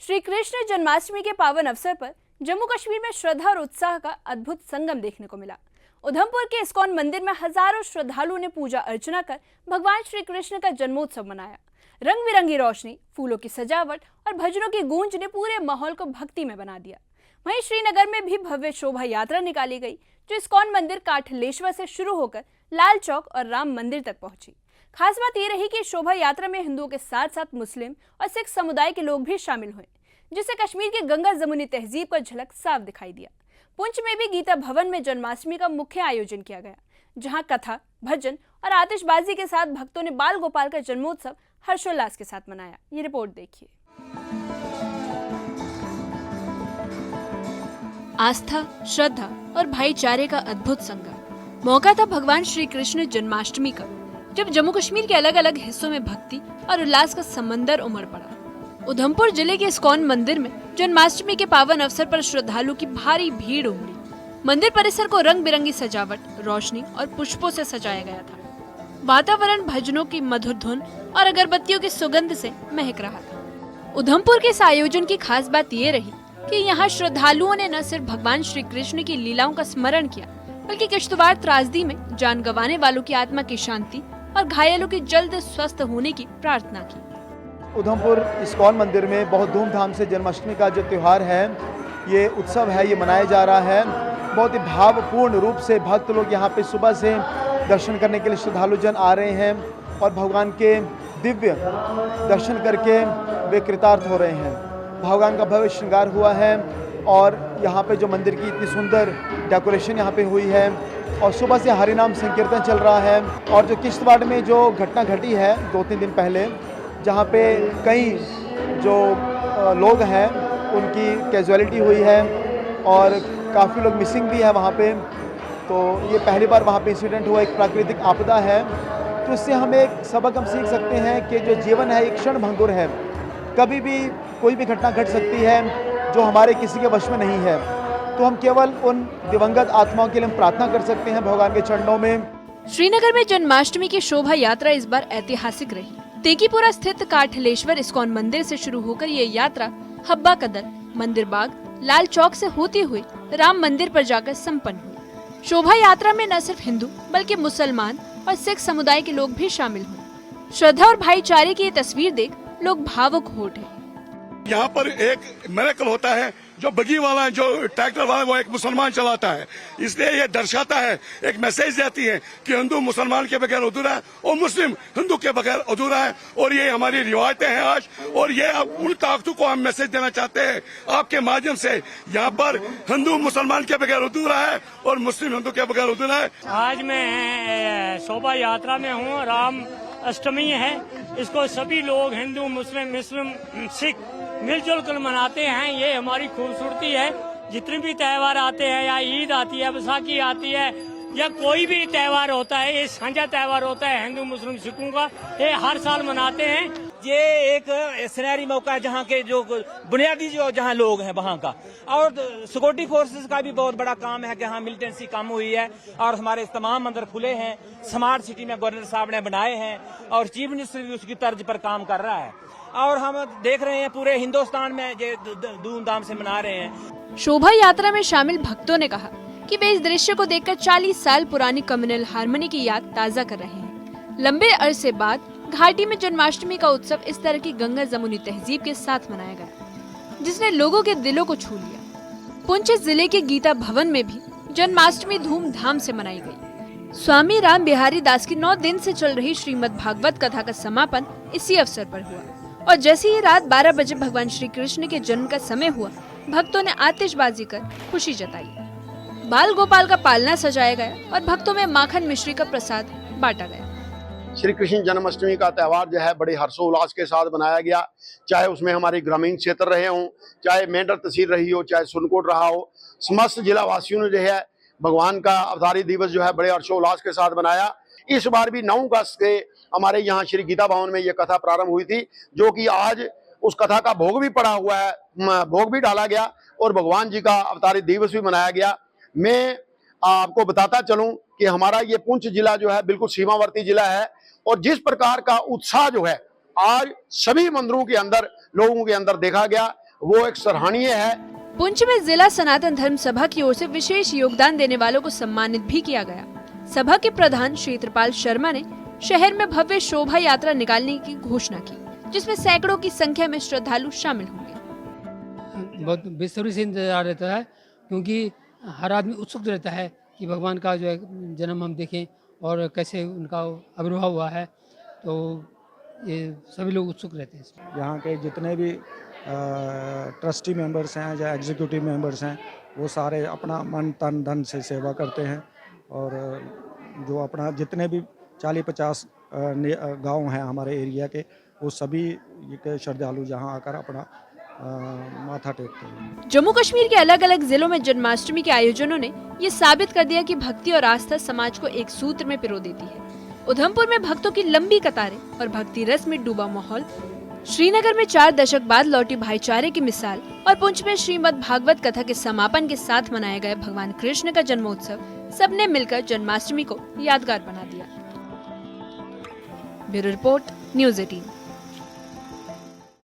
श्री कृष्ण जन्माष्टमी के पावन अवसर पर जम्मू कश्मीर में श्रद्धा और उत्साह का अद्भुत संगम देखने को मिला। उधमपुर के इस्कॉन मंदिर में हजारों श्रद्धालुओं ने पूजा अर्चना कर भगवान श्री कृष्ण का जन्मोत्सव मनाया। रंग बिरंगी रोशनी, फूलों की सजावट और भजनों की गूंज ने पूरे माहौल को भक्ति में बना दिया। वहीं श्रीनगर में भी भव्य शोभा यात्रा निकाली गई, जो इस्कॉन मंदिर काठलेश्वर से शुरू होकर लाल चौक और राम मंदिर तक पहुंची। खास बात यह रही कि शोभा यात्रा में हिंदुओं के साथ साथ मुस्लिम और सिख समुदाय के लोग भी शामिल हुए, जिससे कश्मीर की गंगा जमुनी तहजीब का झलक साफ दिखाई दिया। पुंछ में भी गीता भवन में जन्माष्टमी का मुख्य आयोजन किया गया, जहां कथा, भजन और आतिशबाजी के साथ भक्तों ने बाल गोपाल का जन्मोत्सव हर्षोल्लास के साथ मनाया। ये रिपोर्ट देखिए। आस्था, श्रद्धा और भाईचारे का अद्भुत संगम। मौका था भगवान श्री कृष्ण जन्माष्टमी का, जब जम्मू कश्मीर के अलग अलग हिस्सों में भक्ति और उल्लास का समंदर उमड़ पड़ा। उधमपुर जिले के इस्कॉन मंदिर में जन्माष्टमी के पावन अवसर पर श्रद्धालुओं की भारी भीड़ उमड़ी। मंदिर परिसर को रंग बिरंगी सजावट, रोशनी और पुष्पों से सजाया गया था। वातावरण भजनों की मधुर धुन और अगरबत्तियों की सुगंध से महक रहा था। उधमपुर के इस आयोजन की खास बात ये रही कि यहाँ श्रद्धालुओं ने न सिर्फ भगवान श्री कृष्ण की लीलाओं का स्मरण किया, बल्कि किश्तवाड़ त्रासदी में जान गंवाने वालों की आत्मा की शांति और घायलों की जल्द स्वस्थ होने की प्रार्थना की। उधमपुर इस्कॉन मंदिर में बहुत धूमधाम से जन्माष्टमी का जो त्यौहार है, ये उत्सव है, ये मनाया जा रहा है। बहुत ही भावपूर्ण रूप से भक्त लोग यहाँ पे सुबह से दर्शन करने के लिए श्रद्धालु जन आ रहे हैं और भगवान के दिव्य दर्शन करके वे कृतार्थ हो रहे हैं। भगवान का भव्य श्रृंगार हुआ है और यहाँ पे जो मंदिर की इतनी सुंदर डेकोरेशन यहाँ पे हुई है और सुबह से हरिनाम संकीर्तन चल रहा है। और जो किश्तवाड़ में जो घटना घटी है 2-3 दिन पहले, जहाँ पे कई जो लोग हैं उनकी कैजुअलिटी हुई है और काफ़ी लोग मिसिंग भी है वहाँ पे, तो ये पहली बार वहाँ पे इंसिडेंट हुआ। एक प्राकृतिक आपदा है, तो इससे हम एक सबक हम सीख सकते हैं कि जो जीवन है एक क्षण भंगुर है, कभी भी कोई भी घटना घट सकती है जो हमारे किसी के वश में नहीं है। तो हम केवल उन दिवंगत आत्माओं के लिए हम प्रार्थना कर सकते हैं भगवान के चरणों में। श्रीनगर में जन्माष्टमी की शोभा यात्रा इस बार ऐतिहासिक रही। तेकीपुरा स्थित काठलेश्वर इस्कॉन मंदिर से शुरू होकर ये यात्रा हब्बा कदल, मंदिर बाग, लाल चौक से होती हुई राम मंदिर पर जाकर संपन्न हुई। शोभा यात्रा में न सिर्फ हिंदू बल्कि मुसलमान और सिख समुदाय के लोग भी शामिल हुए। श्रद्धा और भाईचारे की ये तस्वीर देख लोग भावुक हो उठे। यहाँ पर एक मिरेकल होता है, जो बगी वाला, जो ट्रैक्टर वाला, वो एक मुसलमान चलाता है। इसलिए ये दर्शाता है, एक मैसेज देती है कि हिंदू मुसलमान के बगैर अधूरा है और मुस्लिम हिंदू के बगैर अधूरा है। और ये हमारी रिवायतें हैं आज, और ये उन ताकतों को हम मैसेज देना चाहते हैं आपके माध्यम से। यहाँ पर हिंदू मुसलमान के बगैर अधूरा है और मुस्लिम हिंदू के बगैर अधूरा है। आज मैं शोभा यात्रा में हूँ। राम अष्टमी है, इसको सभी लोग हिंदू, मुस्लिम, सिख मिलजुल कर मनाते हैं। ये हमारी खूबसूरती है। जितने भी त्यौहार आते हैं, या ईद आती है, बैसाखी आती है, या कोई भी त्यौहार होता है, ये साझा त्यौहार होता है हिंदू, मुस्लिम, सिखों का, ये हर साल मनाते हैं। ये एक सुनहरी मौका है जहाँ के जो बुनियादी जो जहाँ लोग हैं वहाँ का, और सिक्योरिटी फोर्सेस का भी बहुत बड़ा काम है कि यहाँ मिलिटेंसी कम हुई है और हमारे तमाम मंदिर खुले हैं। स्मार्ट सिटी में गवर्नर साहब ने बनाए हैं और चीफ मिनिस्टर भी उसकी तर्ज पर काम कर रहा है, और हम देख रहे हैं पूरे हिंदुस्तान में ये धूमधाम से मना रहे हैं। शोभा यात्रा में शामिल भक्तों ने कहा कि वे इस दृश्य को देखकर 40 साल पुरानी कम्युनल हार्मनी की याद ताजा कर रहे हैं। लंबे अरसे बाद घाटी में जन्माष्टमी का उत्सव इस तरह की गंगा जमुनी तहजीब के साथ मनाया गया, जिसने लोगों के दिलों को छू लिया। पुंछ जिले के गीता भवन में भी जन्माष्टमी धूमधाम से मनाई गई। स्वामी राम बिहारी दास की 9 दिन से चल रही श्रीमद् भागवत कथा का समापन इसी अवसर पर हुआ, और जैसे ही रात 12 बजे भगवान श्री कृष्ण के जन्म का समय हुआ, भक्तों ने आतिशबाजी कर खुशी जताई। बाल गोपाल का पालना सजाया गया और भक्तों में माखन मिश्री का प्रसाद बांटा गया। श्री कृष्ण जन्माष्टमी का त्यौहार जो है बड़े हर्षोल्लास के साथ मनाया गया, चाहे उसमें हमारे ग्रामीण क्षेत्र रहे हों, चाहे मेंढर तहसील रही हो, चाहे सुरनकोट रहा हो। समस्त जिला वासियों ने जो है भगवान का अवतारी दिवस जो है बड़े हर्षोल्लास के साथ मनाया। इस बार भी 9 अगस्त के हमारे यहाँ श्री गीता भवन में ये कथा प्रारंभ हुई थी, जो कि आज उस कथा का भोग भी पड़ा हुआ है, भोग भी डाला गया और भगवान जी का अवतारी दिवस भी मनाया गया। मैं आपको बताता चलूं कि हमारा ये पुंछ जिला जो है बिल्कुल सीमावर्ती जिला है, और जिस प्रकार का उत्साह जो है आज सभी मंदिरों के अंदर लोगों के अंदर देखा गया, वो एक सराहनीय है। पुंछ में जिला सनातन धर्म सभा की ओर से विशेष योगदान देने वालों को सम्मानित भी किया गया। सभा के प्रधान श्री त्रिपाल शर्मा ने शहर में भव्य शोभा यात्रा निकालने की घोषणा की, जिसमें सैकड़ों की संख्या में श्रद्धालु शामिल होंगे। बहुत बेसब्री से इंतजार रहता है, क्योंकि हर आदमी उत्सुक रहता है कि भगवान का जो है जन्म हम देखें और कैसे उनका आविर्भाव हुआ है, तो ये सभी लोग उत्सुक रहते हैं। यहाँ के जितने भी ट्रस्टी मेंबर्स हैं या एग्जीक्यूटिव मेंबर्स हैं, वो सारे अपना मन तन धन से सेवा करते हैं, और जो अपना जितने भी 40-50 गांव हैं हमारे एरिया के, वो सभी के श्रद्धालु यहाँ आकर अपना माथा टेकते हैं। जम्मू कश्मीर के अलग अलग जिलों में जन्माष्टमी के आयोजनों ने ये साबित कर दिया कि भक्ति और आस्था समाज को एक सूत्र में पिरो देती है। उधमपुर में भक्तों की लंबी कतारें और भक्ति रस में डूबा माहौल, श्रीनगर में 4 दशक बाद लौटी भाईचारे की मिसाल और पुंछ में श्रीमद् भागवत कथा के समापन के साथ मनाया गया भगवान कृष्ण का जन्मोत्सव सबने मिलकर जन्माष्टमी को यादगार बना दिया। Bureau report, news 18।